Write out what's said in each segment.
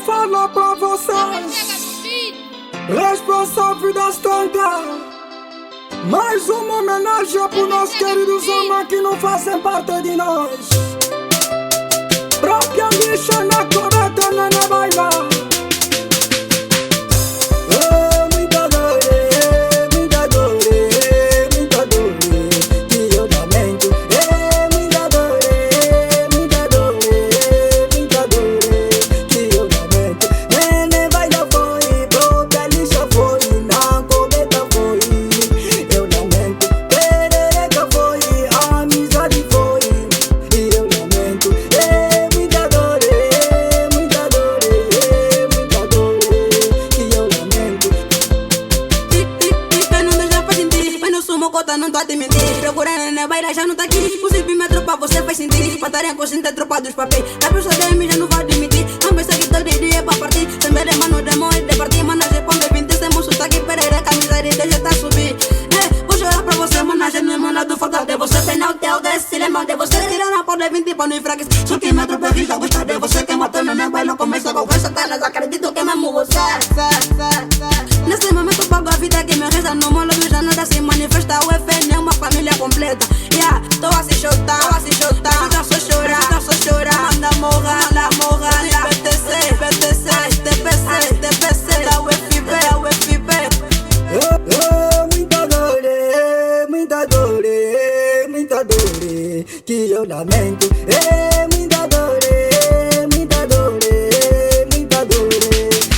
falar pra vocês, responsável das tantas. Mais uma homenagem pros nossos queridos homens que não fazem parte de nós. Própria lixa na correta, não baila. Não tô a te mentir, procurando na baila já não tá aqui. O zip minha tropa você faz sentir. Pataria consciente a tropa dos papéis. A pessoa de mim já não vai admitir. Não pensa que todo dia é pra partir. Sem ver mano, demônio é de partir. Mano, já põe 20, temos sotaque, pereira, camisa de deixa tá subir. Vou chorar pra você, mano, já não é mana do falta de você. Tem não teu desse, lemão de você. Tirar na porta de 20 pra não enfraquecer. Só que minha tropa já gosta de você. Que matando na baila, começa a conversa. Tá, mas acredito que mesmo você. Nesse momento pago a vida que me resta. No molo do janela se manifesta. O FN é uma família completa. Yeah, tô a se chutar, tá só chorar. Manda morra, PTC, TPC, da UFB. Muita dor, que eu lamento. Muita dor,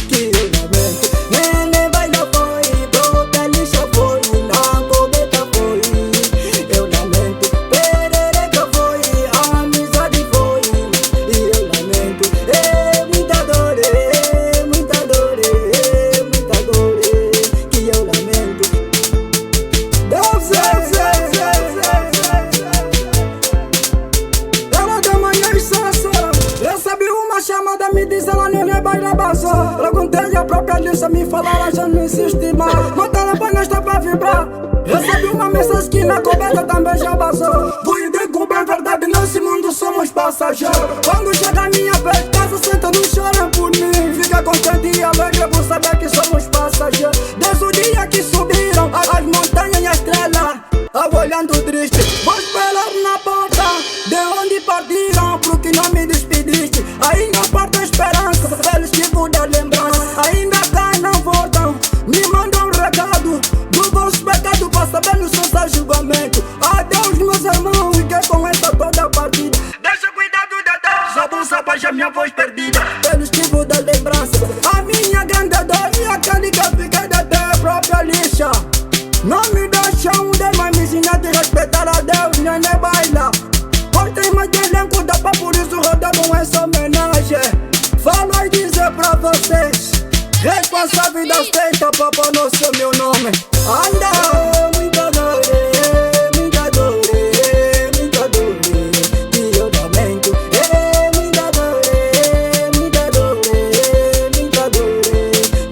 que eu lamento. Nene baila foi, própria lixa foi, na cometa foi. Eu lamento, perereca foi, amizade foi. E eu lamento. Muita dor, que eu lamento. Deus recebi uma chamada, me diz ela nem baila baixo. Perguntei a própria lista, me falaram já não existe mais. Meu telefone está pra vibrar. Recebi uma mensagem que na coberta também já passou. Fui descobrir a verdade, nesse mundo somos passageiros. Quando chega a minha vez, casa senta no choro por mim. Fica contente e alegre por saber que somos passageiros. Desde o dia que subiram as montanhas e a estrela, eu olhando triste, vou esperar na porta de onde partiram, porque não me despediste. Ainda porta a esperança, pelos que vou dar lembrança. Ainda cá não voltam, me mandam um recado do vosso pecado para saber no seu julgamento. Adeus meus irmãos, fiquei com essa toda a partida. Deixa cuidado de Deus, só bom saber já minha voz perdida. Pelos que vou dar lembrança, a minha grande dor e aquele que eu fiquei da terra própria lixa. Não me deixa demais me ensinar a respeitar a Deus, nem baila. Hoje tem mais de elenco, dá pra por isso rodar com essa homenagem. Falo e dizer pra vocês, responsável da sexta, papai, não sei meu nome. Anda, muita dor, que eu lamento. Muita dor,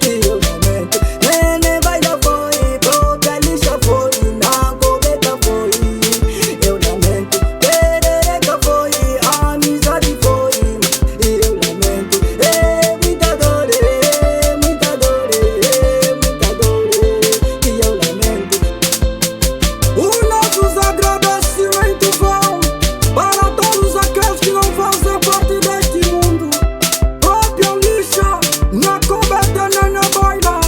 que eu lamento. Nene baila foi, própria lixa foi, na cometa foi. Eu lamento, perereca foi, amizade foi. E eu lamento. Muita dor, que eu lamento. Os nossos agradecimentos vão para todos aqueles que não fazem parte deste mundo. Própria lixa, na coberta na baila.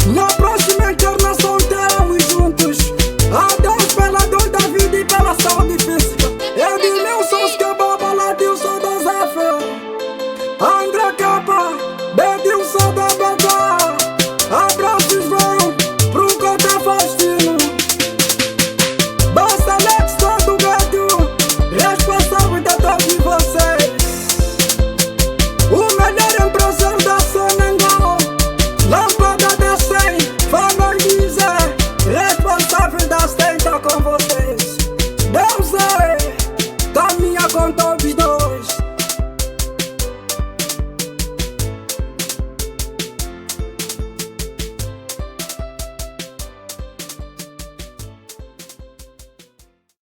Na próxima encarnação teremos juntos. Adeus pela dor da vida e pela saúde física. Eu de meus sons que babala, Deus sou da Zafra. André Capa, Bedil sou da Bada. Abraços vão pro Cota Faustino. Basta Alex todo gato, responsável de todos vocês. O melhor empresário da Sonangol, lâmpada da 100, fala e dizer, responsável das 30 com vocês. Deus caminha com todos.